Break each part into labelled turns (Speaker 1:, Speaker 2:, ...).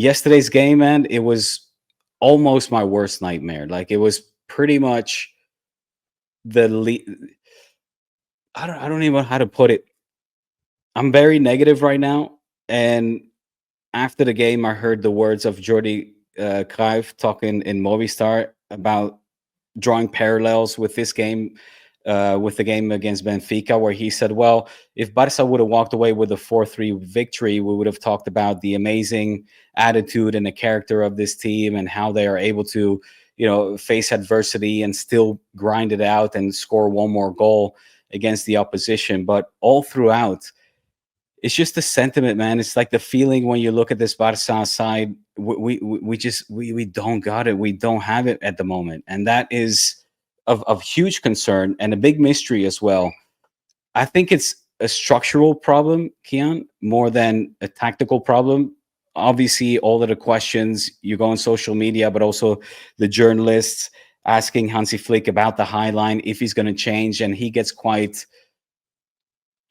Speaker 1: yesterday's game, man, it was almost my worst nightmare. Like it was pretty much the I don't even know how to put it. I'm very negative right now, and after the game, I heard the words of Jordi Cruyff talking in Movistar about drawing parallels with this game, with the game against Benfica, where he said, "Well, if Barca would have walked away with a 4-3 victory, we would have talked about the amazing attitude and the character of this team and how they are able to, face adversity and still grind it out and score one more goal against the opposition." But all throughout, it's just the sentiment, man. It's like the feeling when you look at this Barca side. We don't got it. We don't have it at the moment, and that is of huge concern and a big mystery as well. I think it's a structural problem, Kiyan, more than a tactical problem. Obviously, all of the questions you go on social media, but also the journalists asking Hansi Flick about the high line, if he's going to change, and he gets quite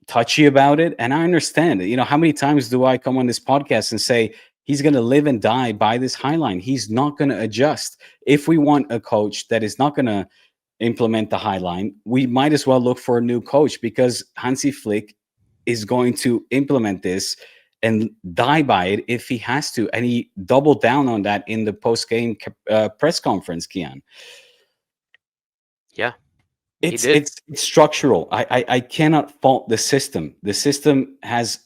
Speaker 1: touchy about it. And I understand it. How many times do I come on this podcast and say he's going to live and die by this high line? He's not going to adjust. If we want a coach that is not going to implement the high line, we might as well look for a new coach, because Hansi Flick is going to implement this and die by it if he has to. And he doubled down on that in the post-game press conference, Kiyan.
Speaker 2: Yeah.
Speaker 1: It's structural. I cannot fault the system. The system has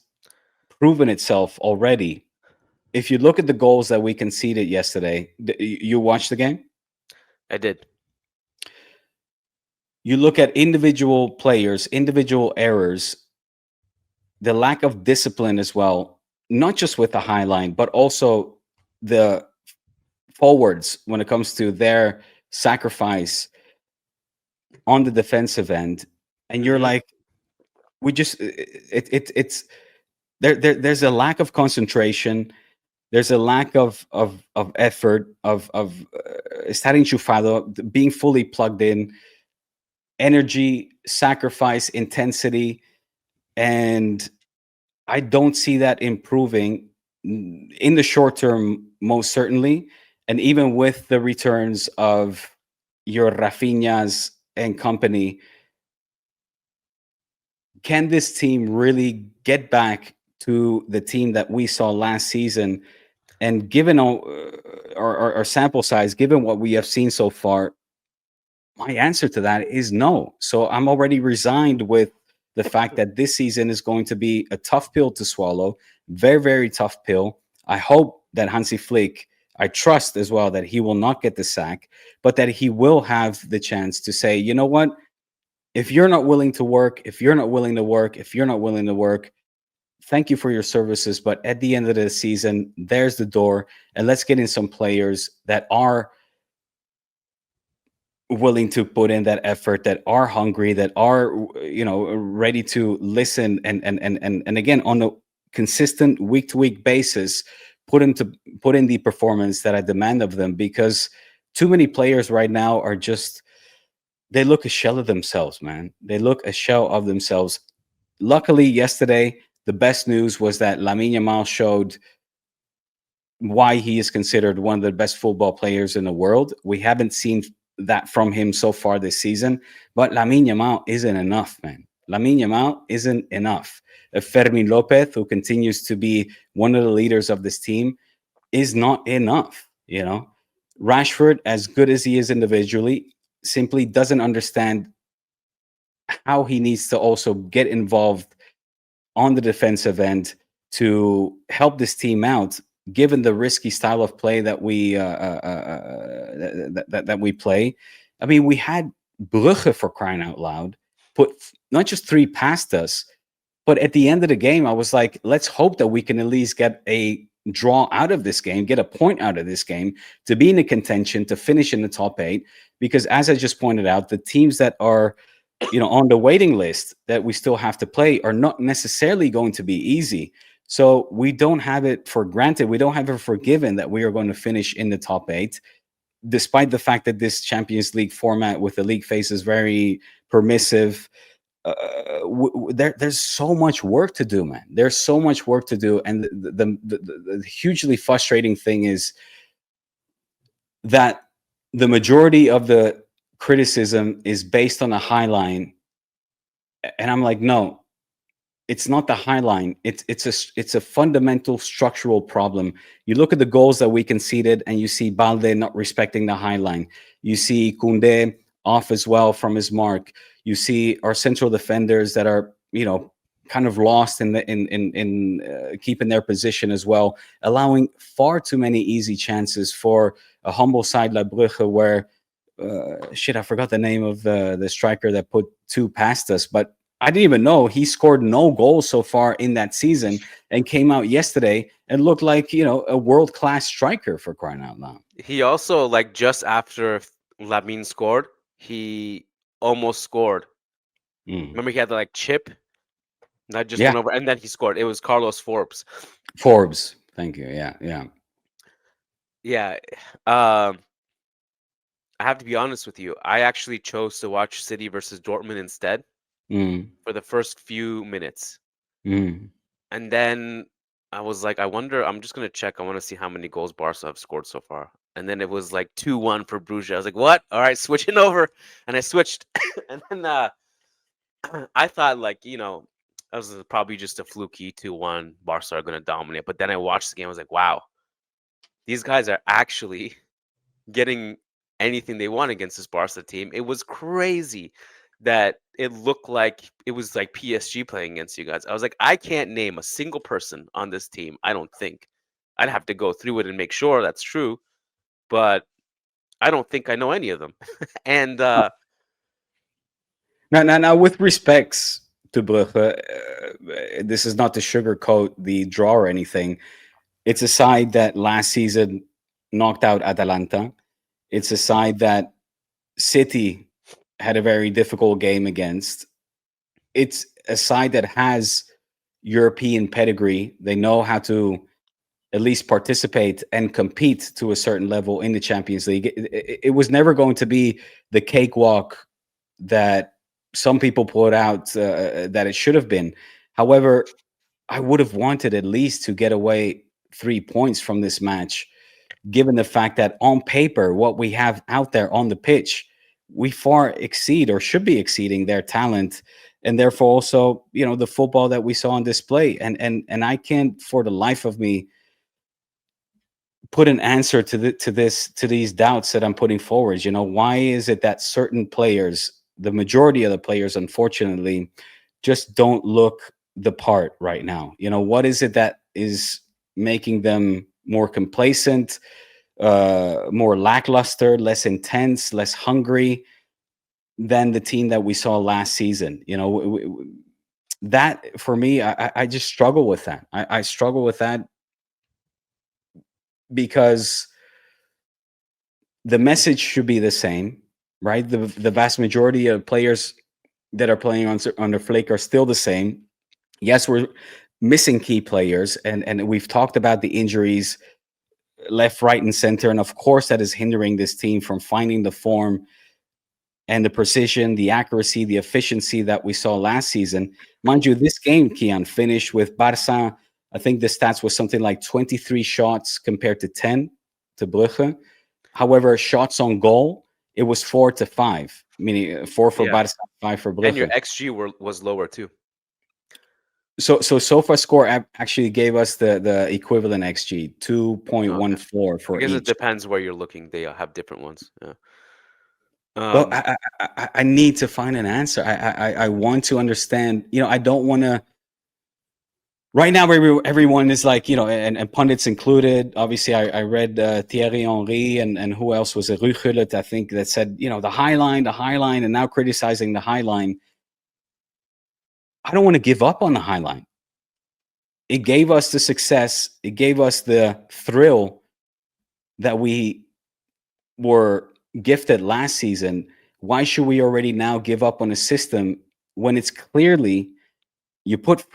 Speaker 1: proven itself already. If you look at the goals that we conceded yesterday, you watched the game?
Speaker 2: I did.
Speaker 1: You look at individual players, individual errors, the lack of discipline as well, not just with the high line, but also the forwards when it comes to their sacrifice on the defensive end. And you're like, we just it's there's a lack of concentration. There's a lack of effort, of estar enchufado, being fully plugged in, energy, sacrifice, intensity, and I don't see that improving in the short term, most certainly. And even with the returns of your Rafinhas and company, can this team really get back to the team that we saw last season? And given our sample size, given what we have seen so far, my answer to that is no. So I'm already resigned with the fact that this season is going to be a tough pill to swallow, very, very tough pill. I hope that Hansi Flick, I trust as well that he will not get the sack, but that he will have the chance to say, you know what? If you're not willing to work, if you're not willing to work, if you're not willing to work, thank you for your services. But at the end of the season, there's the door. And let's get in some players that are willing to put in that effort, that are hungry, that are, ready to listen and again, on a consistent week to week basis, put in the performance that I demand of them. Because too many players right now are just, they look a shell of themselves, man. They look a shell of themselves. Luckily, yesterday, the best news was that Lamine Yamal showed why he is considered one of the best football players in the world. We haven't seen that from him so far this season, but Lamine Yamal isn't enough, man. Lamine Yamal isn't enough. Fermin Lopez, who continues to be one of the leaders of this team, is not enough. Rashford, as good as he is individually, simply doesn't understand how he needs to also get involved on the defensive end to help this team out, given the risky style of play that we play. I mean, we had Brugge, for crying out loud, put not just 3 past us, but at the end of the game, I was like, let's hope that we can at least get a draw out of this game, get a point out of this game, to be in the contention, to finish in the top 8. Because as I just pointed out, the teams that are on the waiting list that we still have to play are not necessarily going to be easy. So we don't have it for granted. We don't have it for given that we are going to finish in the top 8, despite the fact that this Champions League format with the league phase is very permissive. there's so much work to do, man. There's so much work to do, and the hugely frustrating thing is that the majority of the criticism is based on a high line, and I'm like, no, it's not the high line. It's a fundamental structural problem. You look at the goals that we conceded, and you see Balde not respecting the high line. You see Koundé off as well from his mark. You see our central defenders that are, kind of lost in keeping their position as well, allowing far too many easy chances for a humble side like Brugge, where I forgot the name of the striker that put two past us, but I didn't even know he scored no goals so far in that season and came out yesterday and looked like, a world-class striker, for crying out loud.
Speaker 2: He also, like, just after Lamine scored, he almost scored. Remember, he had the, like, chip that just went over, and then he scored. It was Carlos Forbes.
Speaker 1: Forbes, thank you. Yeah.
Speaker 2: Yeah. I have to be honest with you. I actually chose to watch City versus Dortmund instead for the first few minutes. And then I was like, I wonder, I'm just going to check. I want to see how many goals Barca have scored so far. And then it was like 2-1 for Bruges. I was like, what? All right, switching over. And I switched. And then I thought, like, that was probably just a fluky 2-1. Barca are going to dominate. But then I watched the game. I was like, wow, these guys are actually getting anything they want against this Barca team. It was crazy that it looked like it was like PSG playing against you guys. I was like, I can't name a single person on this team, I don't think. I'd have to go through it and make sure that's true, but I don't think I know any of them. And
Speaker 1: now, with respects to Brugge, this is not to sugarcoat the draw or anything. It's a side that last season knocked out Atalanta. It's a side that City had a very difficult game against. It's a side that has European pedigree. They know how to at least participate and compete to a certain level in the Champions League. It was never going to be the cakewalk that some people put out that it should have been. However, I would have wanted at least to get away 3 points from this match, given the fact that on paper, what we have out there on the pitch, we far exceed or should be exceeding their talent, and therefore also, the football that we saw on display. And I can't for the life of me put an answer to these doubts that I'm putting forward. Why is it that certain players, the majority of the players, unfortunately, just don't look the part right now? What is it that is making them more complacent, more lackluster, less intense, less hungry than the team that we saw last season? That for me, I just struggle with that. I struggle with that because the message should be the same, right? The vast majority of players that are playing under Flick are still the same. Yes, we're missing key players, and we've talked about the injuries left, right, and center, and of course that is hindering this team from finding the form and the precision, the accuracy, the efficiency that we saw last season. Mind you, this game, Kiyan, finished with Barça. I think the stats was something like 23 shots compared to 10 to Brugge. However, shots on goal, it was 4-5, meaning 4 for Barça, 5 for Brugge.
Speaker 2: And your XG was lower too.
Speaker 1: So SofaScore actually gave us the equivalent XG, 2.14 for
Speaker 2: I guess
Speaker 1: each.
Speaker 2: it depends where you're looking. They have different ones. Yeah.
Speaker 1: Well, I need to find an answer. I want to understand. I don't want to. Right now, everyone is like, and pundits included. Obviously, I read Thierry Henry and who else was it? Ruud, I think, that said, the high line, and now criticizing the high line. I don't want to give up on the high line. It gave us the success. It gave us the thrill that we were gifted last season. Why should we already now give up on a system when it's clearly, you put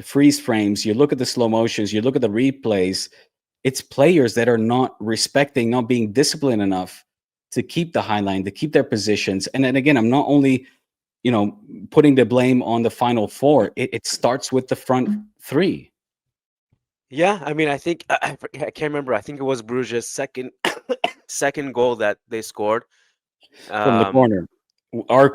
Speaker 1: freeze frames, you look at the slow motions, you look at the replays, it's players that are not respecting, not being disciplined enough to keep the high line, to keep their positions. And then again, I'm not only putting the blame on the final four. It starts with the front three.
Speaker 2: Yeah, I mean, I think I can't remember. I think it was Bruges' second goal that they scored.
Speaker 1: From the corner.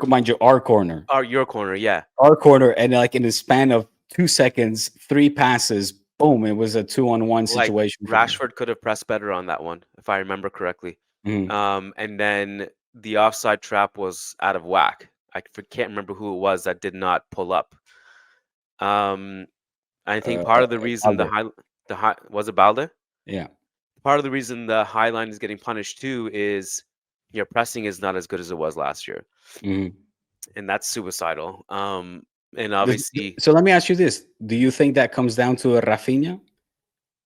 Speaker 1: Mind you, our corner.
Speaker 2: Your corner, yeah.
Speaker 1: Our corner, and like in the span of 2 seconds, 3 passes, boom, it was a 2-on-1
Speaker 2: Like
Speaker 1: situation.
Speaker 2: Rashford could have pressed better on that one, if I remember correctly. And then the offside trap was out of whack. I can't remember who it was that did not pull up. I think part of the reason
Speaker 1: Balde.
Speaker 2: the high was it Balde?
Speaker 1: Yeah.
Speaker 2: Part of the reason the high line is getting punished too is your pressing is not as good as it was last year, and that's suicidal. And obviously,
Speaker 1: so let me ask you this: do you think that comes down to a Rafinha?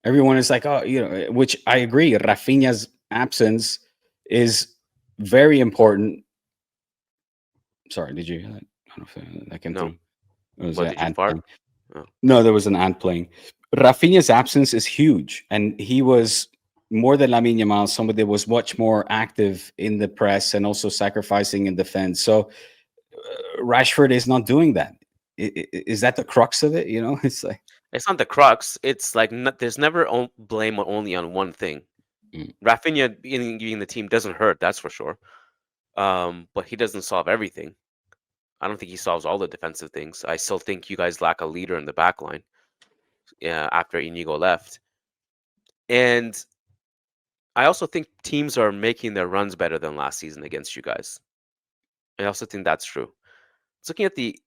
Speaker 1: Everyone is like, oh, which I agree. Rafinha's absence is very important. Sorry, did you hear that? I don't know if that came through. It was
Speaker 2: did you fart?
Speaker 1: Oh. No, there was an ant playing. Rafinha's absence is huge, and he was more than Lamine Yamal, somebody that was much more active in the press and also sacrificing in defense. So Rashford is not doing that. Is that the crux of it? It's like
Speaker 2: it's not the crux. It's like there's never blame only on one thing. Rafinha being the team doesn't hurt, that's for sure. But he doesn't solve everything. I don't think he solves all the defensive things. I still think you guys lack a leader in the back line. Yeah, after Iñigo left. And I also think teams are making their runs better than last season against you guys. I also think that's true. Looking at the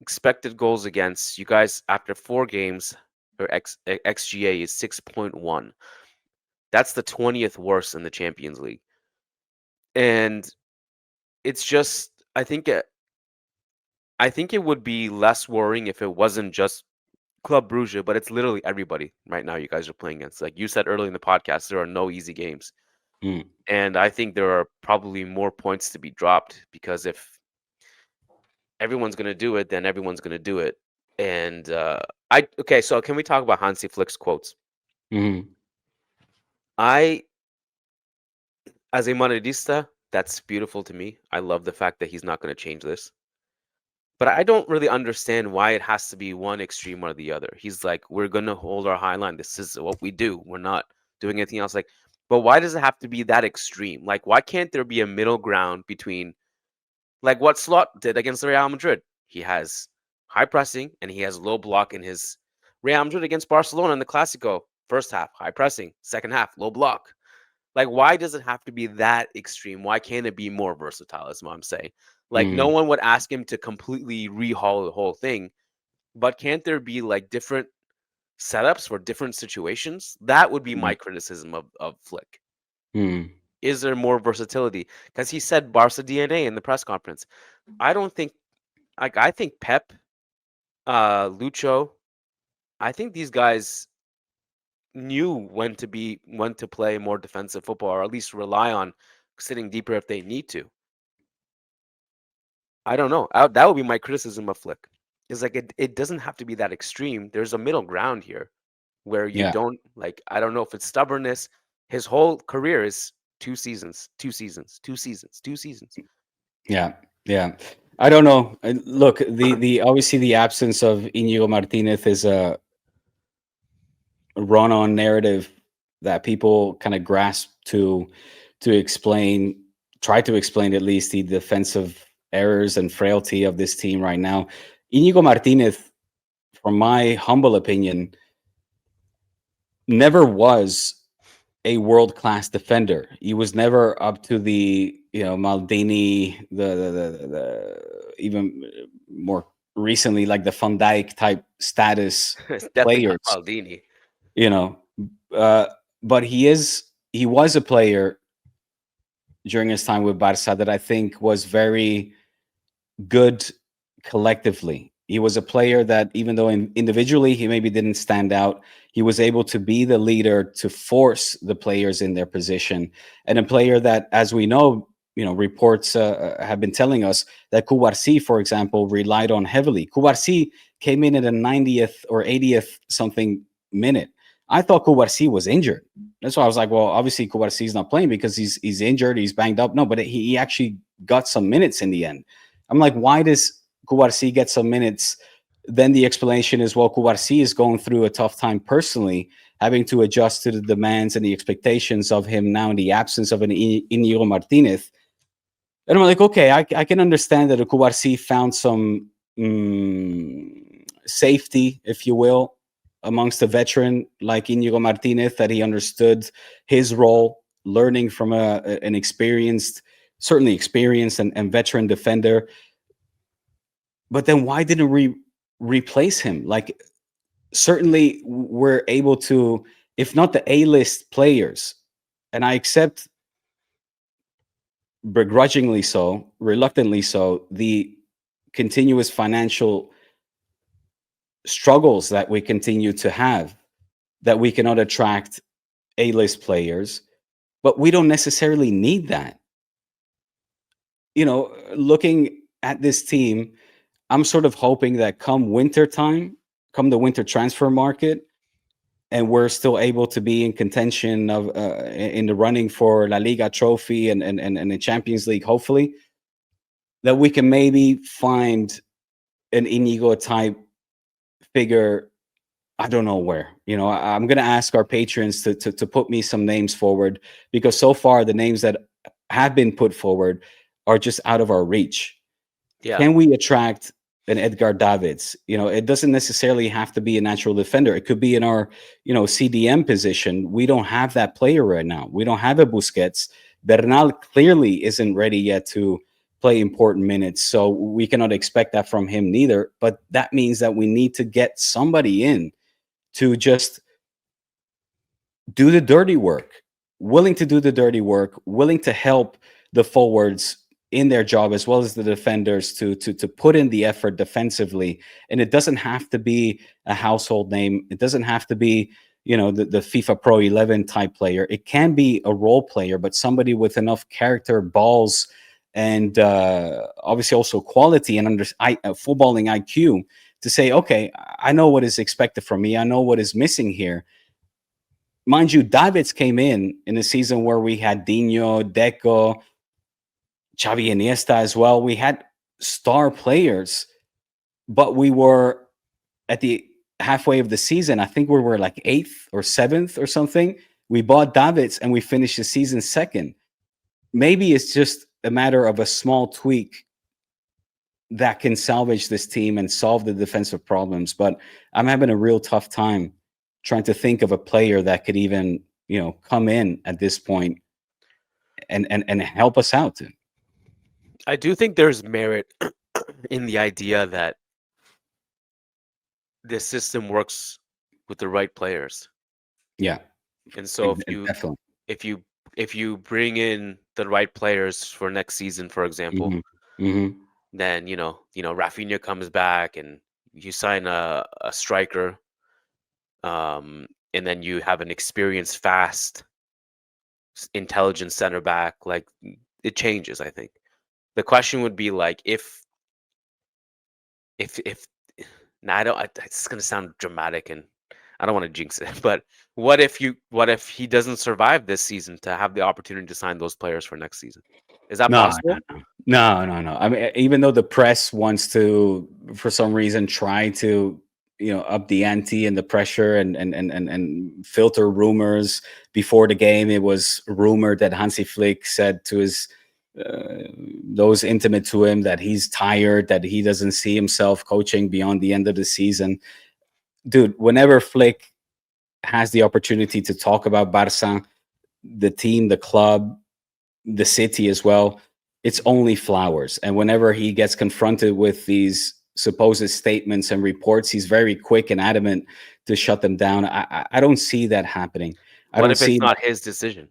Speaker 2: expected goals against you guys after 4 games, or XGA is 6.1. That's the 20th worst in the Champions League. And it's just, I think it would be less worrying if it wasn't just Club Brugge, but it's literally everybody right now you guys are playing against. Like you said earlier in the podcast, there are no easy games. And I think there are probably more points to be dropped, because if everyone's going to do it, then everyone's going to do it. And okay, so can we talk about Hansi Flick's quotes? I, as a Madridista, that's beautiful to me. I love the fact that he's not going to change this. But I don't really understand why it has to be one extreme or the other. He's like, we're going to hold our high line. This is what we do. We're not doing anything else. Like, but why does it have to be that extreme? Like, why can't there be a middle ground between, like what Slot did against Real Madrid? He has high pressing and he has low block in his Real Madrid against Barcelona in the Clásico. First half, high pressing. Second half, low block. Like, why does it have to be that extreme? Why can't it be more versatile, is what I'm saying. Like, no one would ask him to completely rehaul the whole thing, but can't there be like different setups for different situations? That would be my criticism of Flick. Is there more versatility? Because he said Barca DNA in the press conference. I don't think, like, I think Pep, Lucho, I think these guys knew when to play more defensive football, or at least rely on sitting deeper if they need to. I don't know. That would be my criticism of Flick. Is like it doesn't have to be that extreme. There's a middle ground here where you don't, like, I don't know if it's stubbornness. His whole career is 2 seasons, 2 seasons, 2 seasons, 2 seasons.
Speaker 1: Yeah. I don't know. Look, the obviously the absence of Iñigo Martinez is a run-on narrative that people kind of grasp to try to explain at least the defensive errors and frailty of this team right now. Iñigo Martinez, from my humble opinion, never was a world-class defender. He was never up to the Maldini, the even more recently, like the Van Dijk type status players.
Speaker 2: Maldini.
Speaker 1: But he was a player during his time with Barca that I think was very good collectively. He was a player that, even though individually he maybe didn't stand out, he was able to be the leader to force the players in their position. And a player that, as we know, reports have been telling us that Cubarsí, for example, relied on heavily. Cubarsí came in at a 90th or 80th something minute. I thought Cubarsí was injured. That's why I was like, well, obviously Cubarsí is not playing because he's injured, he's banged up. No, but he actually got some minutes in the end. I'm like, why does Cubarsí get some minutes? Then the explanation is, well, Cubarsí is going through a tough time personally, having to adjust to the demands and the expectations of him now in the absence of an Iñigo Martinez. And I'm like, okay, I can understand that Cubarsí found some safety, if you will, amongst a veteran like Iñigo Martinez, that he understood his role, learning from an experienced, certainly experienced and veteran defender. But then why didn't we replace him? Like, certainly we're able to, if not the A-list players, and I accept begrudgingly so, reluctantly so, the continuous financial struggles that we continue to have, that we cannot attract A-list players, but we don't necessarily need that. You know, looking at this team, I'm sort of hoping that come winter time, come the winter transfer market, and we're still able to be in contention of in the running for La Liga trophy and the Champions League, hopefully, that we can maybe find an Iñigo type figure. I don't know where. You know, I'm going to ask our patrons to put me some names forward, because so far the names that have been put forward are just out of our reach.
Speaker 2: Yeah.
Speaker 1: Can we attract an Edgar Davids? You know, it doesn't necessarily have to be a natural defender. It could be in our, CDM position. We don't have that player right now. We don't have a Busquets. Bernal clearly isn't ready yet to play important minutes, so we cannot expect that from him neither. But that means that we need to get somebody in to just do the dirty work, willing to do the dirty work, willing to help the forwards in their job as well as the defenders to put in the effort defensively. And it doesn't have to be a household name. It doesn't have to be, the FIFA Pro 11 type player. It can be a role player, but somebody with enough character, balls, and obviously also quality and footballing IQ to say, okay, I know what is expected from me. I know what is missing here. Mind you, Davids came in a season where we had Dino, Deco, Xavi Iniesta as well. We had star players, but we were at the halfway of the season. I think we were like 8th or 7th or something. We bought Davids and we finished the season 2nd. Maybe it's just a matter of a small tweak that can salvage this team and solve the defensive problems. But I'm having a real tough time trying to think of a player that could even, come in at this point and help us out.
Speaker 2: I do think there's merit in the idea that this system works with the right players.
Speaker 1: Yeah.
Speaker 2: And so
Speaker 1: Definitely.
Speaker 2: if you bring in the right players for next season, for example, then Rafinha comes back and you sign a striker, and then you have an experienced, fast, intelligent center back. Like, it changes. I think the question would be like, if now it's gonna sound dramatic and I don't want to jinx it, but what if he doesn't survive this season to have the opportunity to sign those players for next season? Is that possible?
Speaker 1: No. I mean, even though the press wants to, for some reason, try to, up the ante and the pressure and filter rumors before the game. It was rumored that Hansi Flick said to his those intimate to him that he's tired, that he doesn't see himself coaching beyond the end of the season. Dude, whenever Flick has the opportunity to talk about Barca, the team, the club, the city as well, it's only flowers. And whenever he gets confronted with these supposed statements and reports, he's very quick and adamant to shut them down. I don't see that happening.
Speaker 2: What if it's not his decision?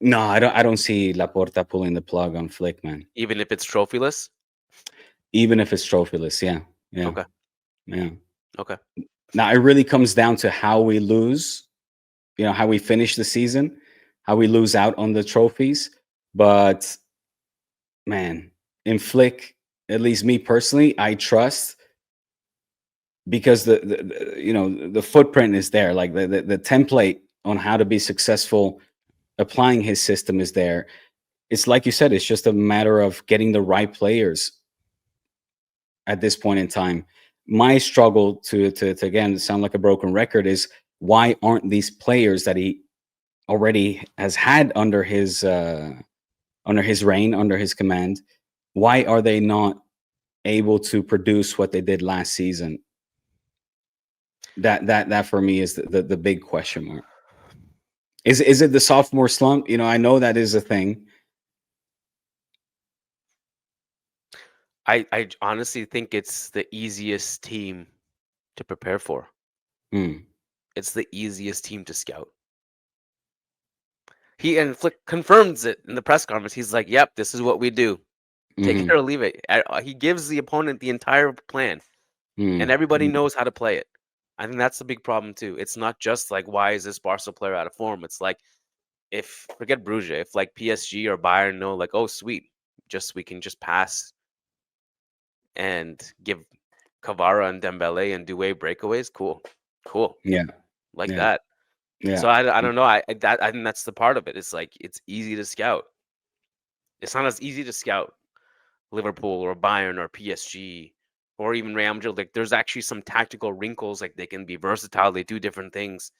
Speaker 1: No, I don't see Laporta pulling the plug on Flick, man.
Speaker 2: Even if it's trophyless?
Speaker 1: Even if it's trophyless, yeah.
Speaker 2: Okay.
Speaker 1: Yeah.
Speaker 2: Okay.
Speaker 1: Now, it really comes down to how we lose, how we finish the season, how we lose out on the trophies. But, man, in Flick, at least me personally, I trust, because the footprint is there. Like the template on how to be successful applying his system is there. it's like you said, it's just a matter of getting the right players at this point in time. My struggle to again sound like a broken record is why aren't these players that he already has had under his reign, under his command, why are they not able to produce what they did last season? That for me is the big question mark. Is it the sophomore slump? I know that is a thing.
Speaker 2: I honestly think it's the easiest team to prepare for. It's the easiest team to scout. And Flick confirms it in the press conference. He's like, "Yep, this is what we do. Take it or leave it." He gives the opponent the entire plan, and everybody knows how to play it. I think that's the big problem too. It's not just like, why is this Barca player out of form? It's like, forget Brugge, if like PSG or Bayern know, like, oh sweet, we can just pass and give Kvara and Dembele and Doué breakaways. Cool.
Speaker 1: Yeah,
Speaker 2: like that.
Speaker 1: Yeah.
Speaker 2: So I don't know. I think that's the part of it. It's like, it's easy to scout. It's not as easy to scout Liverpool or Bayern or PSG or even Real Madrid. Like, there's actually some tactical wrinkles. Like, they can be versatile. They do different things.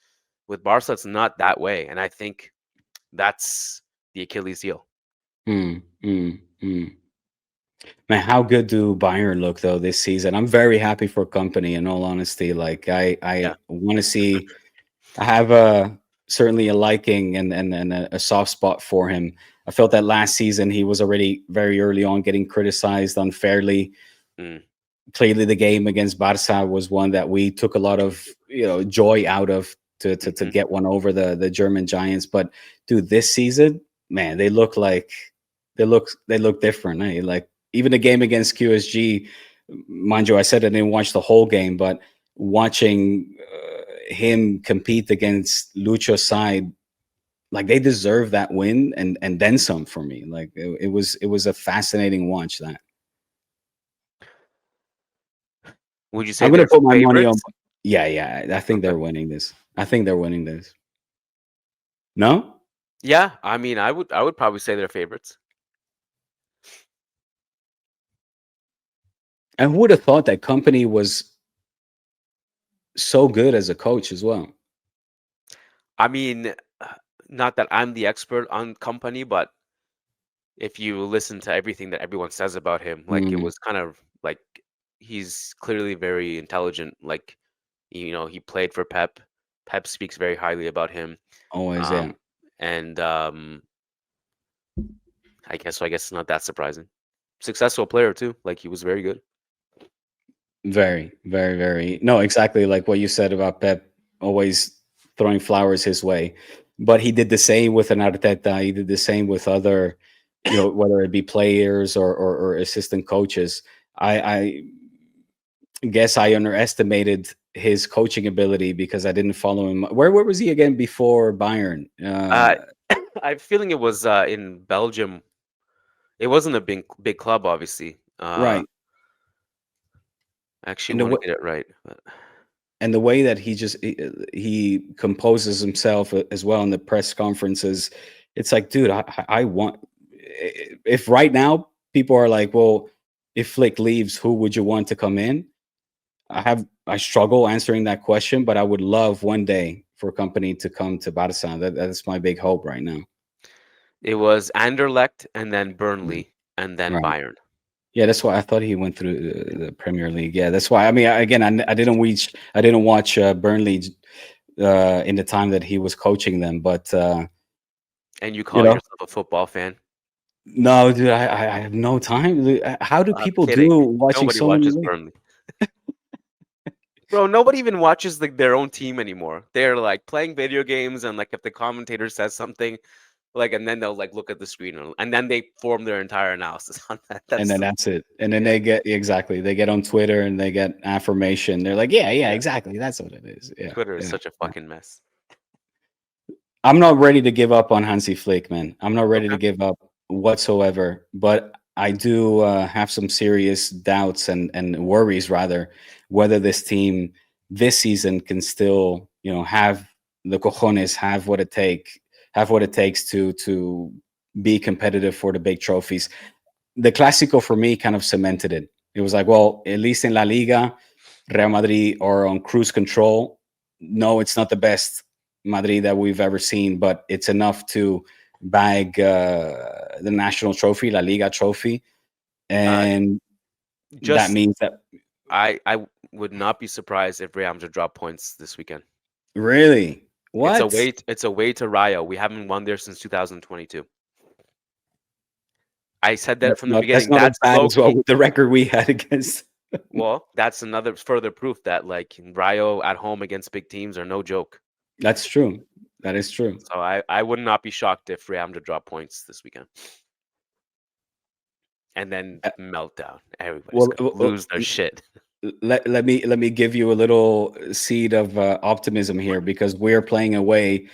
Speaker 2: With Barca, it's not that way, and I think that's the Achilles heel.
Speaker 1: Man, how good do Bayern look though this season? I'm very happy for Kompany. In all honesty, like I want to see. I have certainly a liking and a soft spot for him. I felt that last season he was already very early on getting criticized unfairly. Clearly, the game against Barca was one that we took a lot of joy out of to get one over the German giants. But dude, this season, man, they look different. Eh? Like, even the game against QSG, mind you, I said I didn't watch the whole game, but watching him compete against Lucho's side, like, they deserve that win and then some for me. Like, it was a fascinating watch. That
Speaker 2: would you say
Speaker 1: I'm gonna put my money on?
Speaker 2: favorites?
Speaker 1: Yeah. I think they're winning this. No?
Speaker 2: Yeah, I mean, I would probably say they're favorites.
Speaker 1: And who would have thought that Kompany was so good as a coach as well?
Speaker 2: I mean, not that I'm the expert on Kompany, but if you listen to everything that everyone says about him, like, it was kind of like, he's clearly very intelligent. Like, he played for Pep. Pep speaks very highly about him.
Speaker 1: Always, yeah.
Speaker 2: And I guess it's not that surprising. Successful player too. Like, he was very good.
Speaker 1: Very, very, very. No, exactly like what you said about Pep, always throwing flowers his way. But he did the same with an Arteta. He did the same with other, whether it be players or assistant coaches. I guess I underestimated his coaching ability because I didn't follow him. Where was he again before Bayern?
Speaker 2: I'm feeling it was in Belgium. It wasn't a big club, obviously.
Speaker 1: Right.
Speaker 2: I actually want to get it right. But...
Speaker 1: And the way that he composes himself as well in the press conferences, it's like, dude, I want, if right now people are like, well, if Flick leaves, who would you want to come in? I struggle answering that question, but I would love one day for Kompany to come to Barca. That's my big hope right now.
Speaker 2: It was Anderlecht and then Burnley and then Bayern.
Speaker 1: Yeah, that's why I thought he went through the Premier League. Yeah, that's why. I mean, again, I didn't watch Burnley in the time that he was coaching them, but
Speaker 2: and you call yourself a football fan?
Speaker 1: No, dude, I have no time. How do people do watching
Speaker 2: Nobody
Speaker 1: so
Speaker 2: watches
Speaker 1: many?
Speaker 2: Burnley. Bro, nobody even watches their own team anymore. They're like playing video games, and like if the commentator says something, like, and then they'll like look at the screen and then they form their entire analysis on that.
Speaker 1: And then that's it. And then they get they get on Twitter and they get affirmation. They're like, yeah, exactly. That's what it is. Yeah,
Speaker 2: Twitter is such a fucking mess.
Speaker 1: I'm not ready to give up on Hansi Flick, man. I'm not ready to give up whatsoever. But I do have some serious doubts and worries, rather, whether this team this season can still, have the cojones, have what it takes to be competitive for the big trophies. The Clásico for me kind of cemented it. It was like, well, at least in La Liga, Real Madrid are on cruise control. No, it's not the best Madrid that we've ever seen, but it's enough to bag the national trophy, La Liga trophy. And that means that
Speaker 2: I would not be surprised if Real Madrid drop points this weekend.
Speaker 1: Really? What?
Speaker 2: It's a way to Rayo. We haven't won there since 2022. I said that from the beginning.
Speaker 1: That's not as bad as well with the record we had against.
Speaker 2: Well, that's another further proof that like Rayo at home against big teams are no joke.
Speaker 1: That's true. That is true.
Speaker 2: So I would not be shocked if Real Madrid drop points this weekend. And then meltdown. Everybody's gonna lose their shit.
Speaker 1: Let me give you a little seed of optimism here, because we're playing away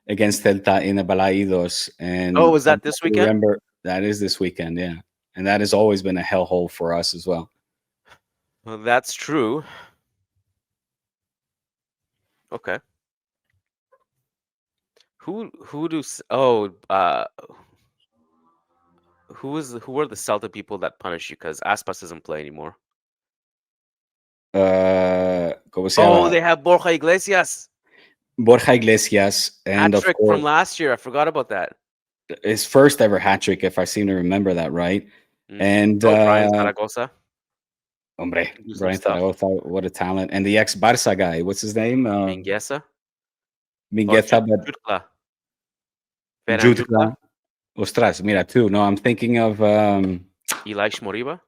Speaker 1: against Celta in the Balaidos. And
Speaker 2: is that this weekend?
Speaker 1: Remember, that is this weekend, yeah. And that has always been a hellhole for us as well.
Speaker 2: Well, that's true. Okay. Who were the Celta people that punish you? Because Aspas doesn't play anymore. They have Borja Iglesias.
Speaker 1: Borja Iglesias, and
Speaker 2: hat trick from last year. I forgot about that.
Speaker 1: His first ever hat trick, if I seem to remember that right. And
Speaker 2: Brian Zaragoza.
Speaker 1: Hombre, Brian Zaragoza, what a talent. And the ex-Barça guy, what's his name?
Speaker 2: Mingueza.
Speaker 1: But Jutka. Ostras, mira tú. No, I'm thinking of
Speaker 2: Ilaix Moriba.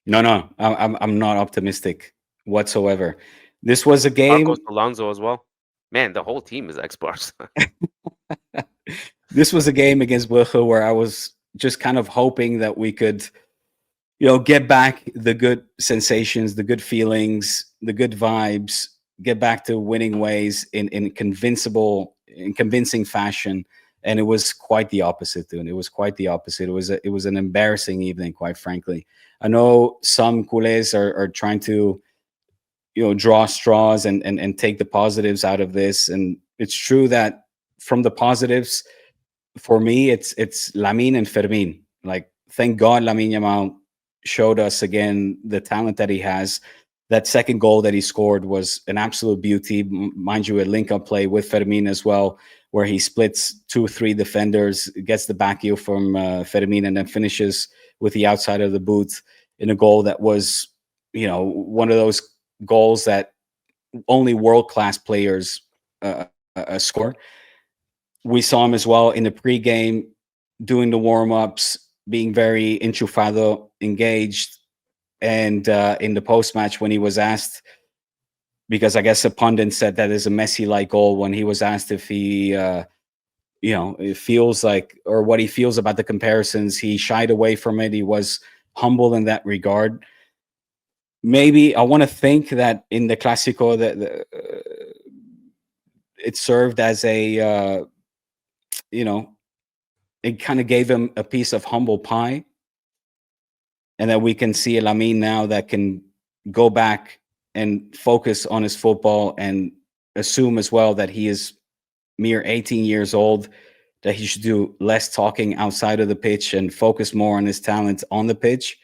Speaker 1: No, I'm not optimistic whatsoever. This was a game.
Speaker 2: Marcos Alonso as well. Man, the whole team is ex-Barça.
Speaker 1: This was a game against Brugge where I was just kind of hoping that we could, get back the good sensations, the good feelings, the good vibes, get back to winning ways in convincing fashion. And it was quite the opposite, dude. It was quite the opposite. It was an embarrassing evening, quite frankly. I know some culés are trying to, draw straws and take the positives out of this. And it's true that from the positives, for me, it's Lamine and Fermin. Like, thank God Lamine Yamal showed us again the talent that he has. That second goal that he scored was an absolute beauty. Mind you, a link-up play with Fermin as well, where he splits 2-3 defenders, gets the back heel from Fermin, and then finishes with the outside of the boot in a goal that was, one of those goals that only world-class players score. We saw him as well in the pregame, doing the warm-ups, being very enchufado, engaged, and in the post-match when he was asked, because I guess a pundit said that is a Messi-like goal, when he was asked if he, it feels like, or what he feels about the comparisons, he shied away from it. He was humble in that regard. Maybe I want to think that in the Clásico that it served as a, it kind of gave him a piece of humble pie, and that we can see a Lamine now that can go back and focus on his football and assume as well that he is mere 18 years old, that he should do less talking outside of the pitch and focus more on his talent on the pitch.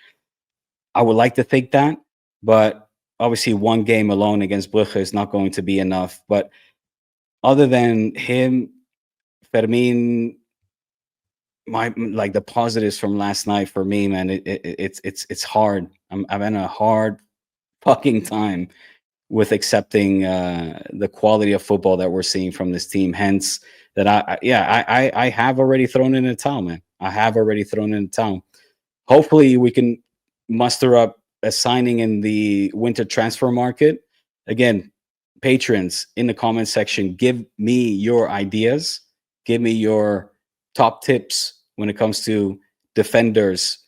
Speaker 1: I would like to think that, but obviously one game alone against Brugge is not going to be enough. But other than him, Fermin, like the positives from last night for me, man, it's hard. I'm having a hard fucking time with accepting the quality of football that we're seeing from this team. Hence, that I have already thrown in a towel, man. I have already thrown in a towel. Hopefully, we can muster up a signing in the winter transfer market. Again, patrons in the comment section, give me your ideas. Give me your top tips when it comes to defenders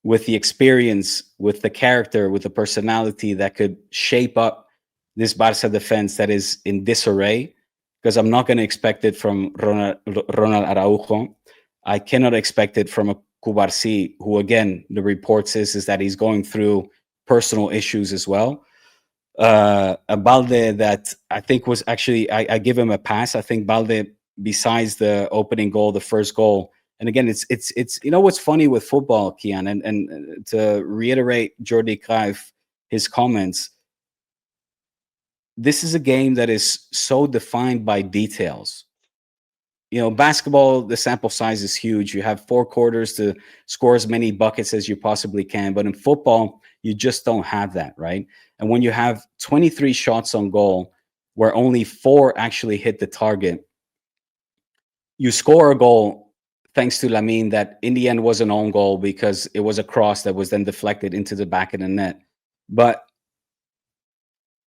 Speaker 1: with the experience, with the character, with the personality that could shape up this Barca defense that is in disarray. Because I'm not going to expect it from Ronald Araujo. I cannot expect it from a Cubarsí, who, again, the reports is that he's going through personal issues as well. a Balde that I think was actually I give him a pass. I think Balde, besides the opening goal, the first goal, and again, it's you know what's funny with football, Kiyan, and to reiterate Jordi Cruyff, his comments. This is a game that is so defined by details. You know, basketball, the sample size is huge. You have 4 quarters to score as many buckets as you possibly can. But in football, you just don't have that, right? And when you have 23 shots on goal, where only 4 actually hit the target, you score a goal thanks to Lamine that in the end was an own goal because it was a cross that was then deflected into the back of the net. But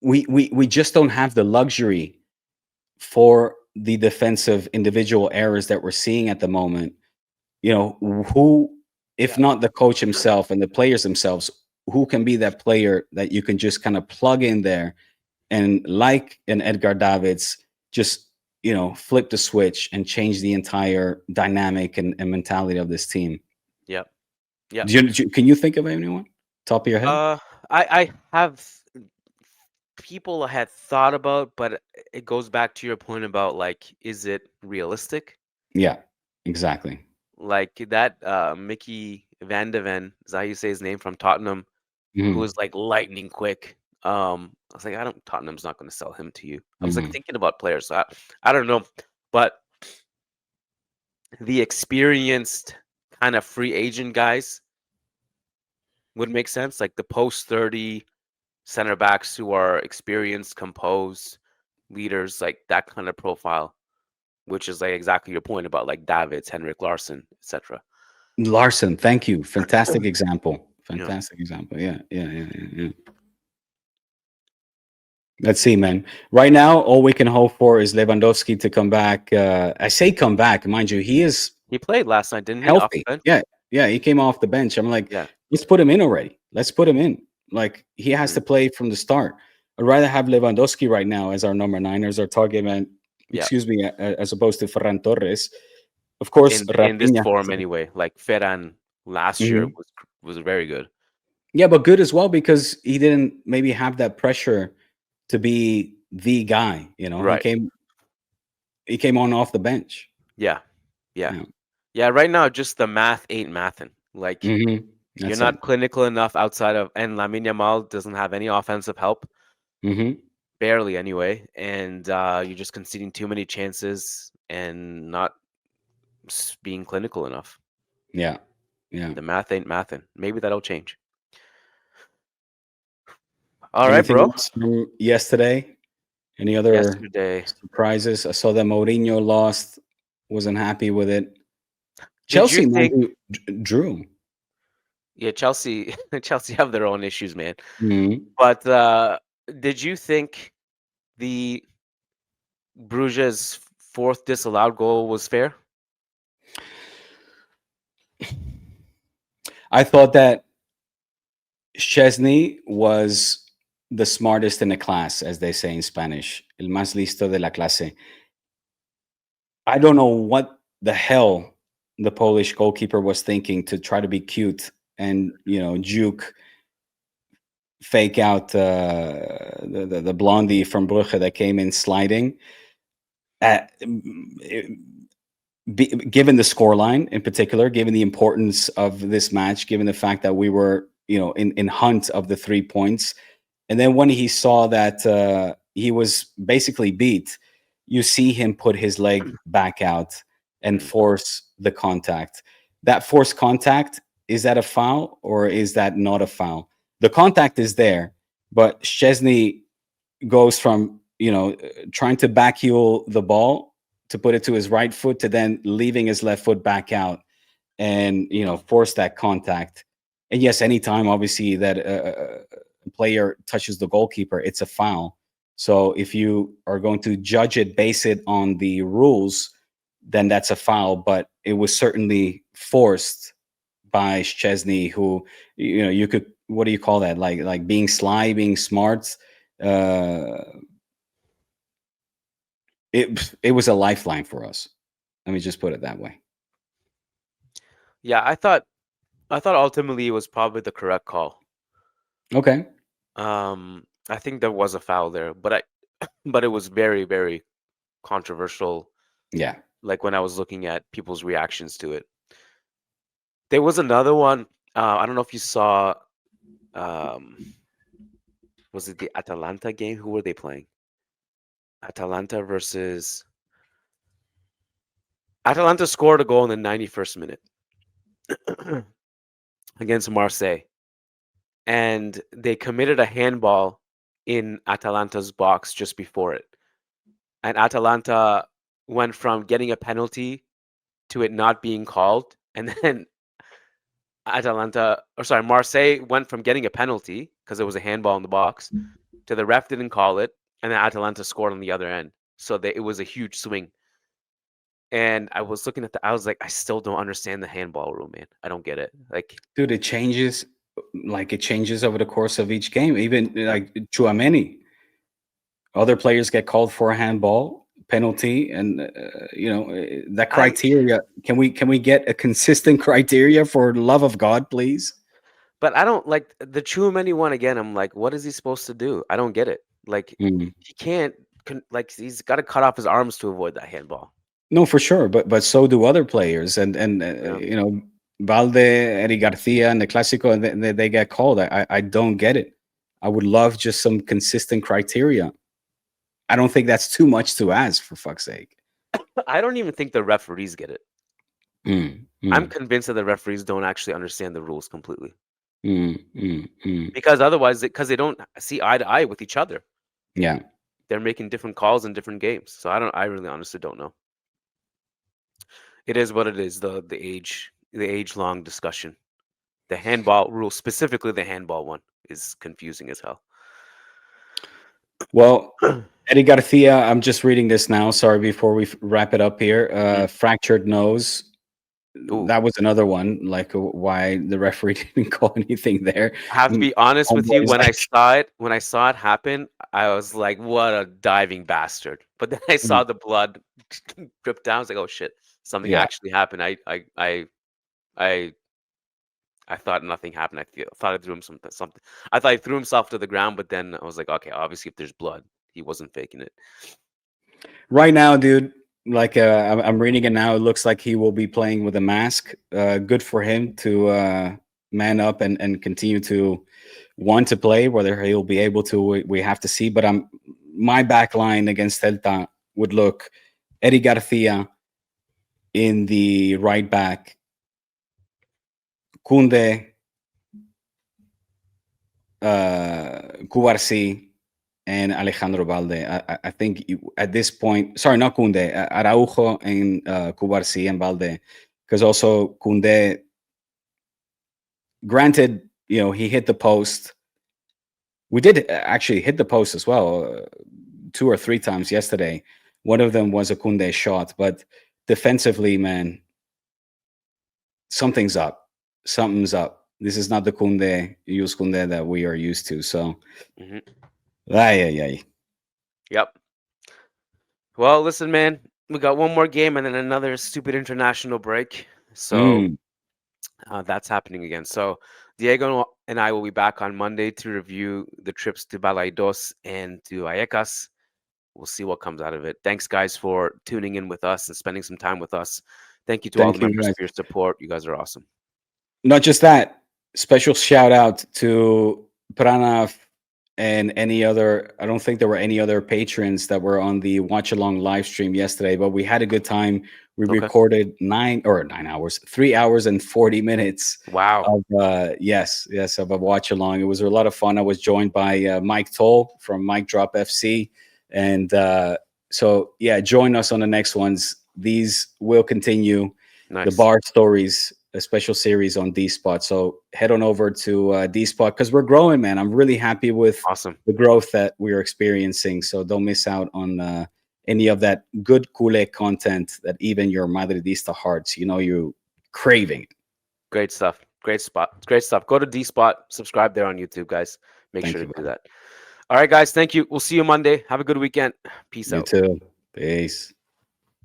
Speaker 1: we just don't have the luxury for the defensive individual errors that we're seeing at the moment. You know, who, if not the coach himself and the players themselves, who can be that player that you can just kind of plug in there and, like an Edgar Davids, just, you know, flip the switch and change the entire dynamic and mentality of this team?
Speaker 2: Yep. Yep.
Speaker 1: Can you think of anyone top of your head?
Speaker 2: I have people I had thought about, but it goes back to your point about, like, is it realistic?
Speaker 1: Yeah, exactly.
Speaker 2: Like that Mickey Van de Ven, is that how you say his name, from Tottenham, who
Speaker 1: Hmm.
Speaker 2: is like lightning quick. I was like, I don't Tottenham's not going to sell him to you. I was like
Speaker 1: Hmm.
Speaker 2: thinking about players. So I don't know, but the experienced kind of free agent guys would make sense, like the post 30 center backs who are experienced, composed leaders, like that kind of profile, which is like exactly your point about like Davids, Henrik Larsson, etc.
Speaker 1: Larson, thank you. Fantastic example.
Speaker 2: Yeah.
Speaker 1: Fantastic example. Yeah, yeah, yeah, yeah, yeah. Let's see, man. Right now, all we can hope for is Lewandowski to come back. I say come back, mind you, he is
Speaker 2: He played last night, didn't he? Off the
Speaker 1: healthy.
Speaker 2: bench?
Speaker 1: Yeah, yeah, he came off the bench. I'm like,
Speaker 2: Yeah.
Speaker 1: let's put him in already. Let's put him in. Like he has to
Speaker 2: Mhm.
Speaker 1: play from the start. I'd rather have Lewandowski right now as our number 9, as our target man.
Speaker 2: Yeah.
Speaker 1: Excuse me, as opposed to Ferran Torres. Of course,
Speaker 2: In this
Speaker 1: Rafinha.
Speaker 2: form anyway. Like Ferran last year
Speaker 1: Mhm.
Speaker 2: was very good.
Speaker 1: Yeah, but good as well because he didn't maybe have that pressure to be the guy. You know,
Speaker 2: Right.
Speaker 1: he came on off the bench.
Speaker 2: Yeah. Yeah.
Speaker 1: Yeah.
Speaker 2: Yeah, right now just the math ain't mathin'. Like you're
Speaker 1: That's it.
Speaker 2: not clinical enough outside of, and Lamine Yamal doesn't have any offensive help,
Speaker 1: Hmm.
Speaker 2: barely anyway, and you're just conceding too many chances and not being clinical enough.
Speaker 1: Yeah. Yeah.
Speaker 2: The math ain't mathin'. Maybe that'll change. All right,
Speaker 1: Anything
Speaker 2: bro.
Speaker 1: else from yesterday? Any other
Speaker 2: Yesterday,
Speaker 1: surprises? I saw that Mourinho lost. Wasn't happy with it.
Speaker 2: did you
Speaker 1: Chelsea, mind
Speaker 2: think?
Speaker 1: you, drew.
Speaker 2: Yeah, Chelsea. Chelsea have their own issues, man.
Speaker 1: Mhm.
Speaker 2: But did you think the Bruges' fourth disallowed goal was fair?
Speaker 1: I thought that Chesney was the smartest in the class, as they say in Spanish. El más listo de la clase. I don't know what the hell the Polish goalkeeper was thinking to try to be cute and, you know, juke, fake out the blondie from Brugge that came in sliding. Given the scoreline in particular, given the importance of this match, given the fact that we were, you know, in hunt of the 3 points, and then when he saw that he was basically beat, you see him put his leg back out and
Speaker 2: Mm.
Speaker 1: force the contact. That forced contact, is that a foul or is that not a foul? The contact is there, but Chesney goes from, you know, trying to backheel the ball to put it to his right foot to then leaving his left foot back out and, you know, force that contact. And yes, anytime obviously that a player touches the goalkeeper, it's a foul. So if you are going to judge it, base it on the rules, then that's a foul. But it was certainly forced by Chesney, who, you know, you could, what do you call that? Like being sly, being smart. Uh, it was a lifeline for us. Let me just put it that way.
Speaker 2: Yeah, I thought ultimately it was probably the correct call.
Speaker 1: Okay.
Speaker 2: I think there was a foul there, but it was very, very controversial.
Speaker 1: Yeah.
Speaker 2: Like when I was looking at people's reactions to it. There was another one. I don't know if you saw. Um, was it the Atalanta game? Who were they playing? Atalanta versus. Atalanta scored a goal in the 91st minute against Marseille, and they committed a handball in Atalanta's box just before it. And Atalanta went from getting a penalty to it not being called, and then Marseille went from getting a penalty because it was a handball in the box to the ref didn't call it, and then Atalanta scored on the other end. So it was a huge swing. And I was looking at I was like, I still don't understand the handball rule, man. I don't get it. Like,
Speaker 1: dude, it changes. Like it changes over the course of each game. Even like Chouameni, other players get called for a handball penalty, and that criteria. Can we get a consistent criteria for the love of God, please?
Speaker 2: But I don't like the Chouameni one again. I'm like, what is he supposed to do? I don't get it. Like he can't. Like he's got to cut off his arms to avoid that handball.
Speaker 1: No, for sure, but so do other players, and Valde, Eric Garcia, and the Clásico, and they get called. I don't get it. I would love just some consistent criteria. I don't think that's too much to ask, for fuck's sake.
Speaker 2: I don't even think the referees get it. I'm convinced that the referees don't actually understand the rules completely. Because otherwise, because they don't see eye to eye with each other.
Speaker 1: Yeah,
Speaker 2: they're making different calls in different games. So I really honestly don't know. It is what it is. The age long discussion. The handball rule, specifically the handball one, is confusing as hell.
Speaker 1: Well, Eddie Garcia, I'm just reading this now. Sorry, before we wrap it up here. Fractured nose. Ooh. That was another one. Like why the referee didn't call anything there.
Speaker 2: I have to be honest with you. When I saw it happen, I was like, "What a diving bastard!" But then I saw the blood drip down. I was like, "Oh shit, something actually happened." I thought nothing happened. I thought I threw him something. I thought he threw himself to the ground, but then I was like, okay, obviously, if there's blood, he wasn't faking it.
Speaker 1: Right now, dude, like I'm reading it now. It looks like he will be playing with a mask. Good for him to man up and continue to want to play. Whether he'll be able to, we have to see. But my back line against Celta would look Eddie Garcia in the right back, Kunde, Cubarsí, and Alejandro Valde. I think at this point, sorry, not Kunde, Araujo and Cubarsí and Valde, because also Kunde, granted, he hit the post. We did actually hit the post as well 2 or 3 times yesterday. One of them was a Kunde shot, but defensively, man, something's up. Something's up. This is not the Kunde that we are used to. So,
Speaker 2: Yep. Well, listen, man, we got one more game and then another stupid international break. So that's happening again. So Diego and I will be back on Monday to review the trips to Balaidos and to Vallecas. We'll see what comes out of it. Thanks, guys, for tuning in with us and spending some time with us. Thank you to all the members for your support. You guys are awesome.
Speaker 1: Not just that, special shout out to Pranav and any other. I don't think there were any other patrons that were on the watch along live stream yesterday, but we had a good time. We recorded 3 hours and 40 minutes.
Speaker 2: Wow.
Speaker 1: Of yes, of a watch along. It was a lot of fun. I was joined by Mike Toll from Mike Drop FC. And so, yeah, join us on the next ones. These will continue.
Speaker 2: Nice.
Speaker 1: The bar stories, a special series on D-Spot. So head on over to D-Spot because we're growing, man. I'm really happy with the growth that we're experiencing. So don't miss out on any of that good culé content that even your Madridista hearts, you're craving.
Speaker 2: Great stuff. Great stuff. Go to D-Spot. Subscribe there on YouTube, guys. Make sure to do that. All right, guys. Thank you. We'll see you Monday. Have a good weekend. Peace out.
Speaker 1: You too. Peace.